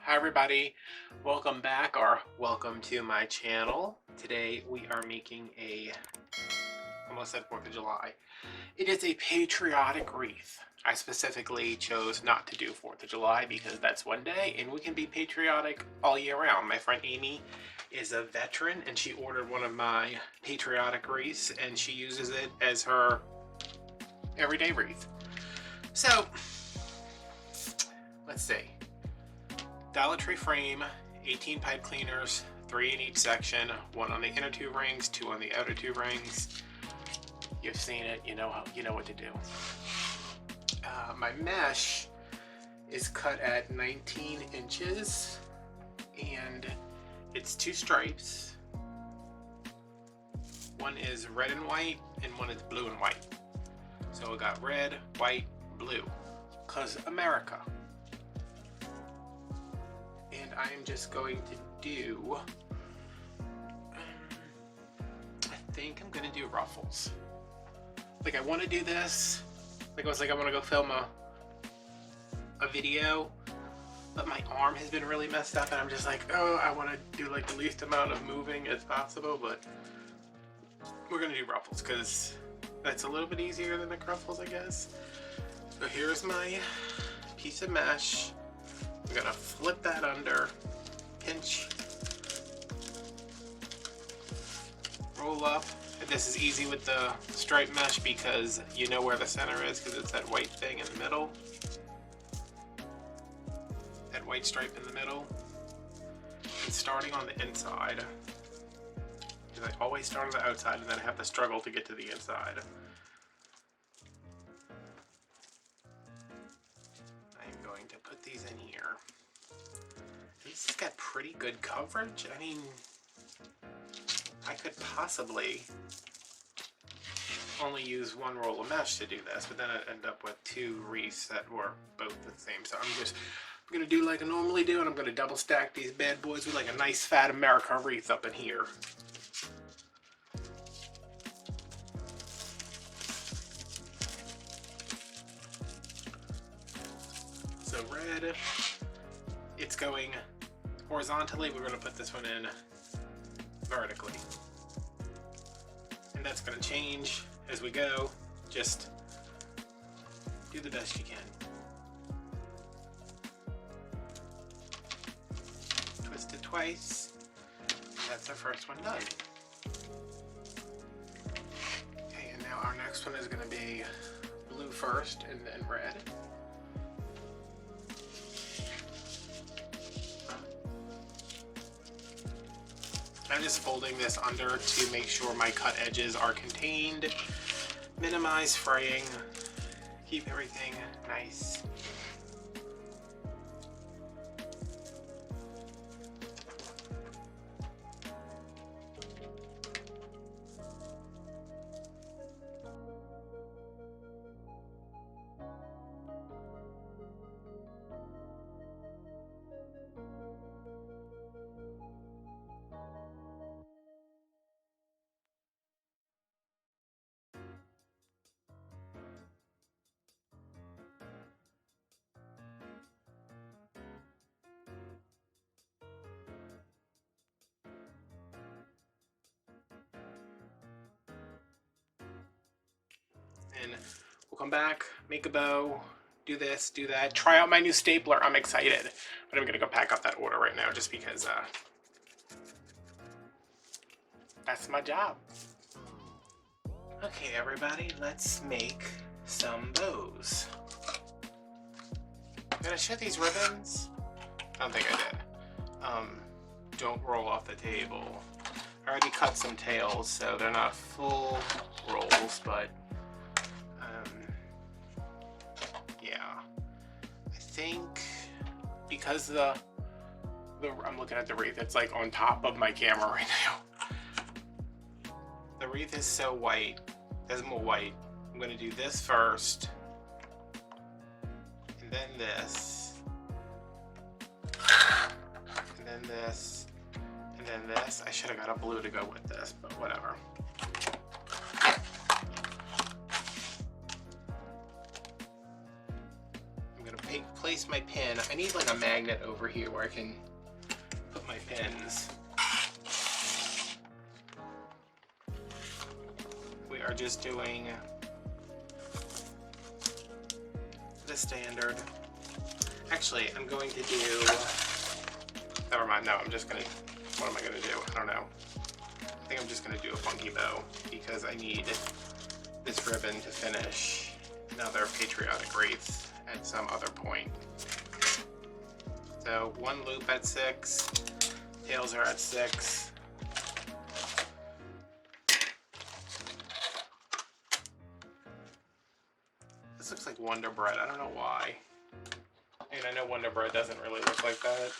Hi everybody, welcome back or welcome to my channel. Today we are making almost said 4th of July. It is a patriotic wreath. I specifically chose not to do 4th of July because that's one day and we can be patriotic all year round. My friend Amy is a veteran and she ordered one of my patriotic wreaths and she uses it as her everyday wreath. So, let's see. Dollar Tree frame, 18 pipe cleaners, 3 in each section, 1 on the inner 2 rings, 2 on the outer 2 rings. You've seen it, you know what to do. My mesh is cut at 19 inches and it's 2 stripes. One is red and white and one is blue and white. So we got red, white, blue, 'cause America. And I am just going to do, I think I'm going to do ruffles. Like I want to do this, like I was like I want to go film a video, but my arm has been really messed up and I'm just like, oh, I want to do like the least amount of moving as possible, but we're going to do ruffles because that's a little bit easier than the ruffles, I guess. So here's my piece of mesh. We're gonna flip that under, pinch, roll up. And this is easy with the stripe mesh because you know where the center is because it's that white thing in the middle. That white stripe in the middle. And starting on the inside. Because I always start on the outside and then I have to struggle to get to the inside. I'm going to put these in here. This has got pretty good coverage. I mean, I could possibly only use 1 roll of mesh to do this, but then I'd end up with 2 wreaths that were both the same. So I'm gonna do like I normally do, and I'm gonna double stack these bad boys with like a nice fat America wreath up in here. So red, it's going horizontally. We're going to put this one in vertically. And that's going to change as we go. Just do the best you can. Twist it twice. That's our first one done. Okay, and now our next one is going to be blue first and then red. I'm just folding this under to make sure my cut edges are contained, minimize fraying, keep everything nice. And we'll come back, make a bow, do this, do that, try out my new stapler. I'm excited, but I'm gonna go pack up that order right now just because that's my job. Okay, everybody, let's make some bows. Did I show these ribbons? I don't think I did. Don't roll off the table. I already cut some tails, so they're not full rolls, but yeah. I think because I'm looking at the wreath, it's like on top of my camera right now. The wreath is so white, there's more white. I'm gonna do this first, and then this, and then this, and then this. I should have got a blue to go with this, but whatever. I'm gonna place my pin, I need like a magnet over here where I can put my pins. We are just doing the standard. Actually, I'm going to do, never mind, no, I'm just gonna, what am I gonna do? I don't know. I think I'm just gonna do a funky bow because I need this ribbon to finish another patriotic wreath at some other point. So one loop at 6, tails are at 6. This looks like Wonder Bread, I don't know why. And I know Wonder Bread doesn't really look like that.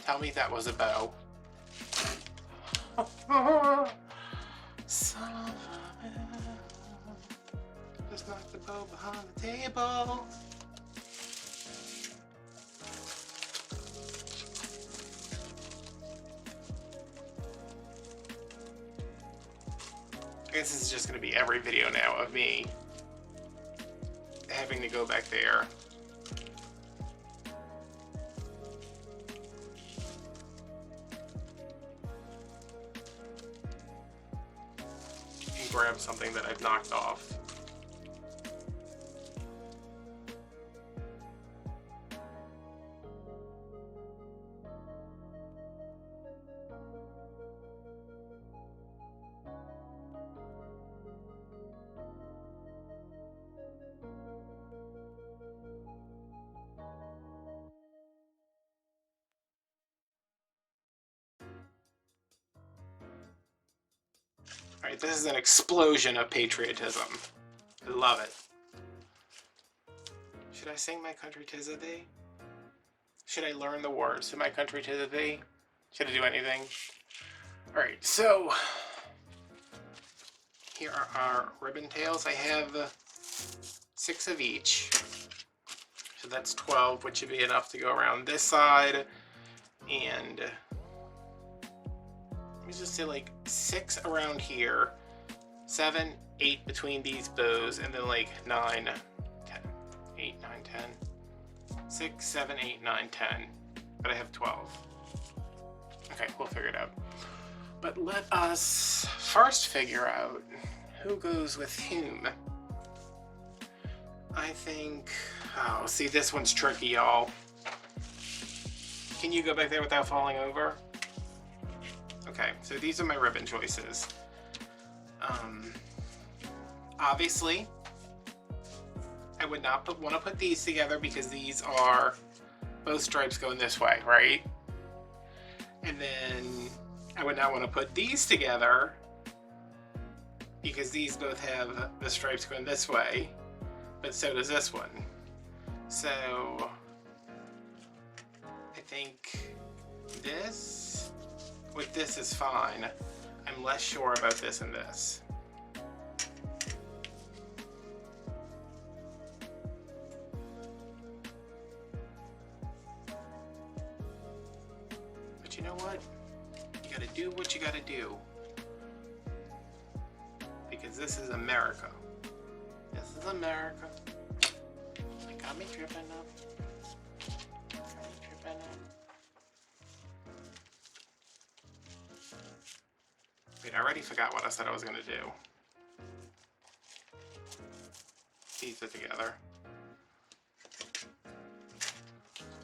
Tell me that was a bow. Son of a man. Just knock the bow behind the table. I guess this is just going to be every video now of me having to go back there. Grab something that I've knocked off. Alright, this is an explosion of patriotism. I love it. Should I sing My Country 'Tis of Thee? Should I learn the words to My Country 'Tis of Thee? Should I do anything? Alright, so here are our ribbon tails. I have 6 of each. So that's 12, which should be enough to go around this side. And let me just say like 6 around here, 7, 8 between these bows, and then like 9, 10, 8, 9, 10, 6, 7, 8, 9, 10, but I have 12. Okay, we'll figure it out. But let us first figure out who goes with whom. I think, oh, see, this one's tricky, y'all. Can you go back there without falling over? Okay, so these are my ribbon choices. Obviously, I would not want to put these together because these are both stripes going this way, right? And then I would not want to put these together because these both have the stripes going this way, but so does this one. So I think this with this is fine. I'm less sure about this and this. But you know what? You gotta do what you gotta do. Because this is America. This is America. It got me tripping up. Wait, I already forgot what I said I was going to do. These are together.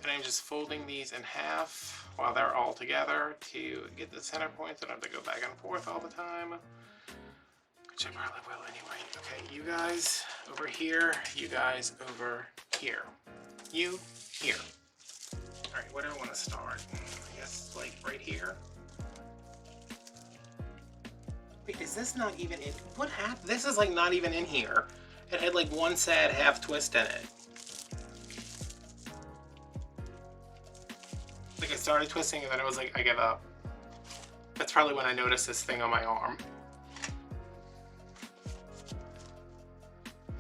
And I'm just folding these in half while they're all together to get the center points. I don't have to go back and forth all the time, which I probably will anyway. Okay, you guys over here, you guys over here. You here. Alright, where do I want to start? I guess like right here. Wait, is this not even in? What happened? This is like not even in here. It had like one sad half twist in it. Like I started twisting and then I was like, I give up. That's probably when I noticed this thing on my arm.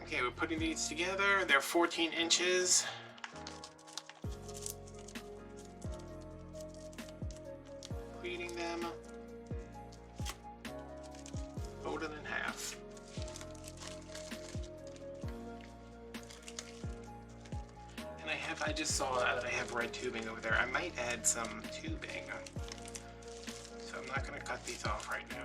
Okay, we're putting these together. They're 14 inches. Pleating them. Fold it in half. And I just saw that I have red tubing over there. I might add some tubing. So I'm not gonna cut these off right now.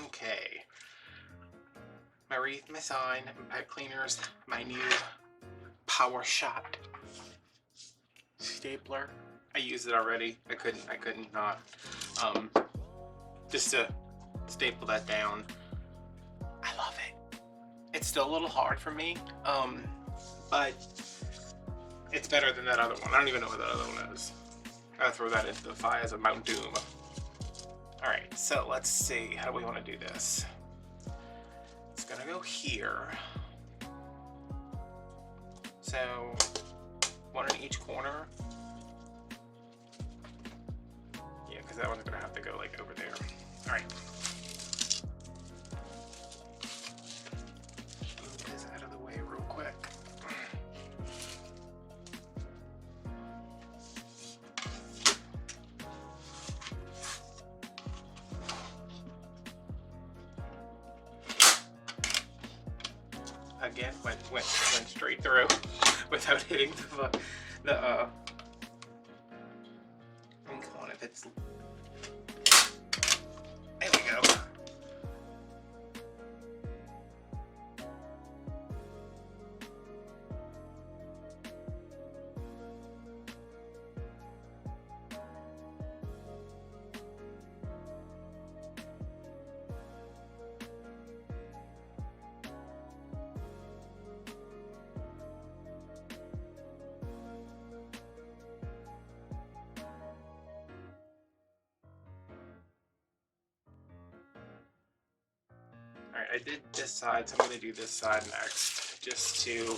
Okay. My wreath, my sign, my pipe cleaners, my new Power Shot stapler. I used it already. I couldn't not. Just to staple that down. I love it. It's still a little hard for me, but it's better than that other one. I don't even know what that other one is. I'll throw that into the fire as a Mount Doom. Alright, so let's see. How do we want to do this? It's gonna go here. So, one in each corner. Yeah, because that one's gonna have to go like over there. Alright. Move this out of the way real quick. Again, went straight through without hitting the ink on it. It's, there we go. Alright, I did this side, so I'm going to do this side next, just to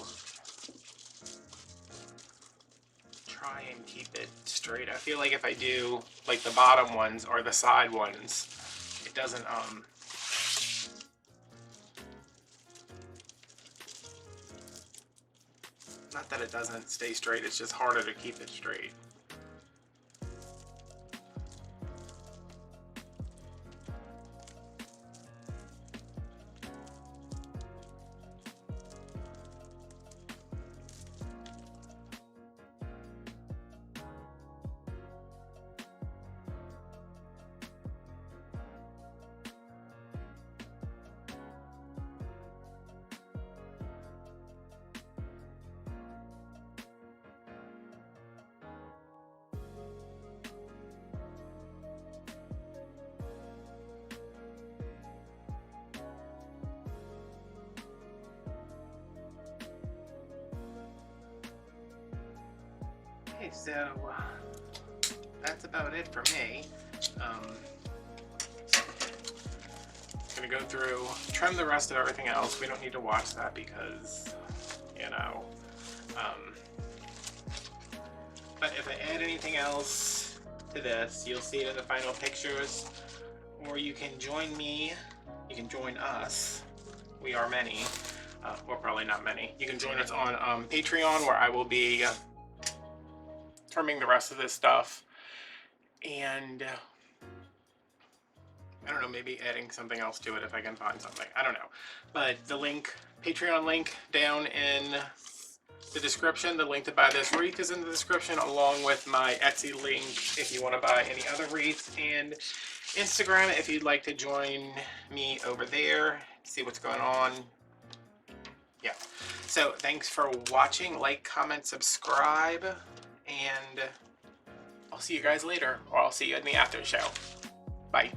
try and keep it straight. I feel like if I do like the bottom ones or the side ones, it doesn't, not that it doesn't stay straight, it's just harder to keep it straight. Okay, so that's about it for me. Gonna go through, trim the rest of everything else. We don't need to watch that because, you know. But if I add anything else to this, you'll see it in the final pictures. Or you can join me, you can join us. We are many. Well, probably not many. You can join us on Patreon, where I will be trimming the rest of this stuff. And I don't know, maybe adding something else to it if I can find something. I don't know. But the link, Patreon link, down in the description. The link to buy this wreath is in the description, along with my Etsy link if you want to buy any other wreaths, and Instagram if you'd like to join me over there, see what's going on. Yeah. So thanks for watching. Like, comment, subscribe, and I'll see you guys later, or I'll see you in the after show. Bye.